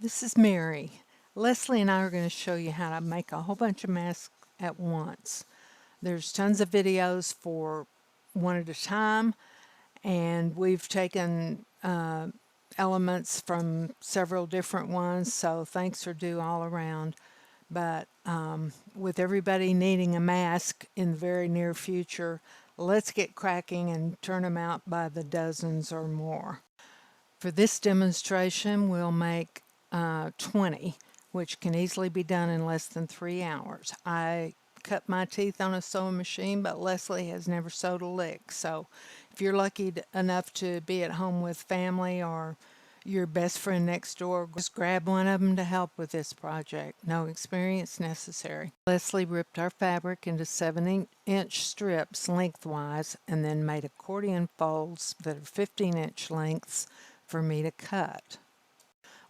This is Mary. Leslie and I are going to show you how to make a whole bunch of masks at once. There's tons of videos for one at a time, and we've taken elements from several different ones, so thanks are due all around. But with everybody needing a mask in the very near future, let's get cracking and turn them out by the dozens or more. For this demonstration, we'll make 20, which can easily be done in less than 3 hours. I cut my teeth on a sewing machine, but Leslie has never sewed a lick. So if you're lucky enough to be at home with family or your best friend next door, just grab one of them to help with this project. No experience necessary. Leslie ripped our fabric into 7-inch strips lengthwise and then made accordion folds that are 15-inch lengths for me to cut.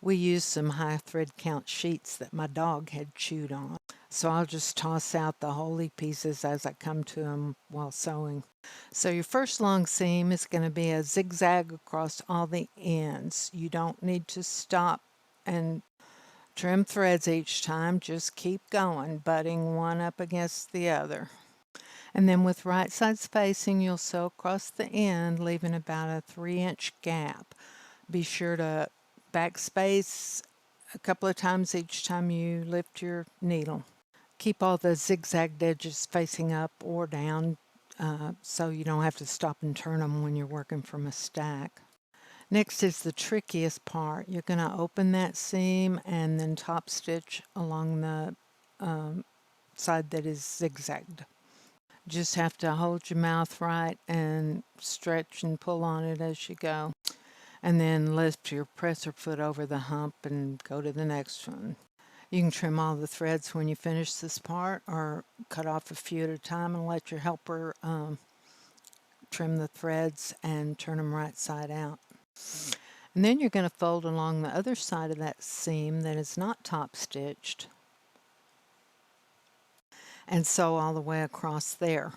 We used some high thread count sheets that my dog had chewed on, so I'll just toss out the holey pieces as I come to them while sewing. So your first long seam is going to be a zigzag across all the ends. You don't need to stop and trim threads each time, just keep going, butting one up against the other. And then with right sides facing, you'll sew across the end, leaving about a 3-inch gap. Be sure to backspace a couple of times each time you lift your needle. Keep all the zigzagged edges facing up or down so you don't have to stop and turn them when you're working from a stack. Next is the trickiest part. You're going to open that seam and then top stitch along the side that is zigzagged. Just have to hold your mouth right and stretch and pull on it as you go. And then lift your presser foot over the hump and go to the next one. You can trim all the threads when you finish this part or cut off a few at a time and let your helper trim the threads and turn them right side out. And then you're going to fold along the other side of that seam that is not top stitched and sew all the way across there.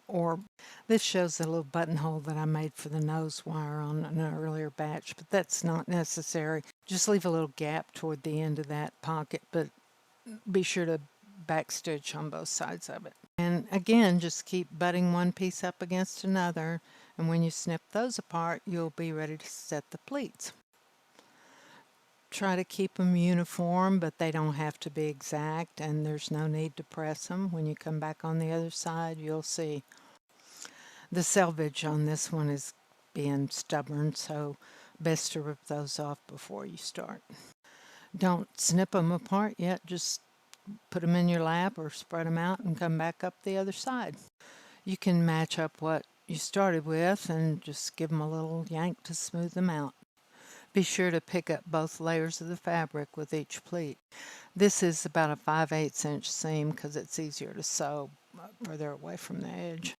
Or this shows a little buttonhole that I made for the nose wire on an earlier batch, but that's not necessary. Just leave a little gap toward the end of that pocket, but be sure to backstitch on both sides of it. And again, just keep butting one piece up against another, and when you snip those apart, you'll be ready to set the pleats. Try to keep them uniform, but they don't have to be exact, and there's no need to press them. When you come back on the other side, you'll see. The selvage on this one is being stubborn, so best to rip those off before you start. Don't snip them apart yet, just put them in your lap or spread them out and come back up the other side. You can match up what you started with and just give them a little yank to smooth them out. Be sure to pick up both layers of the fabric with each pleat. This is about a 5/8-inch seam because it's easier to sew further away from the edge.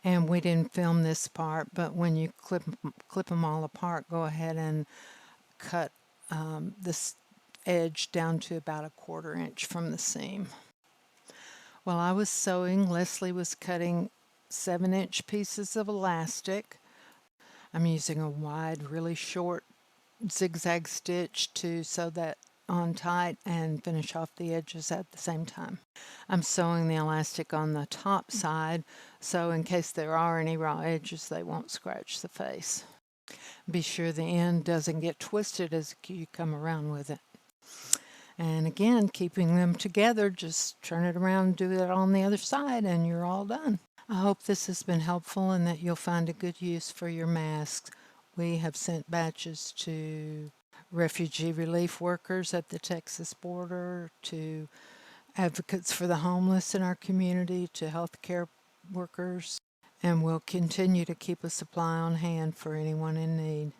And we didn't film this part, but when you clip them all apart, go ahead and cut this edge down to about a 1/4 inch from the seam. While I was sewing, Leslie was cutting 7-inch pieces of elastic. I'm using a wide, really short zigzag stitch to sew that on tight and finish off the edges at the same time. I'm sewing the elastic on the top side, so in case there are any raw edges, they won't scratch the face. Be sure the end doesn't get twisted as you come around with it. And again, keeping them together, just turn it around and do it on the other side and you're all done. I hope this has been helpful and that you'll find a good use for your masks. We have sent batches to refugee relief workers at the Texas border, to advocates for the homeless in our community, to healthcare workers, and we'll continue to keep a supply on hand for anyone in need.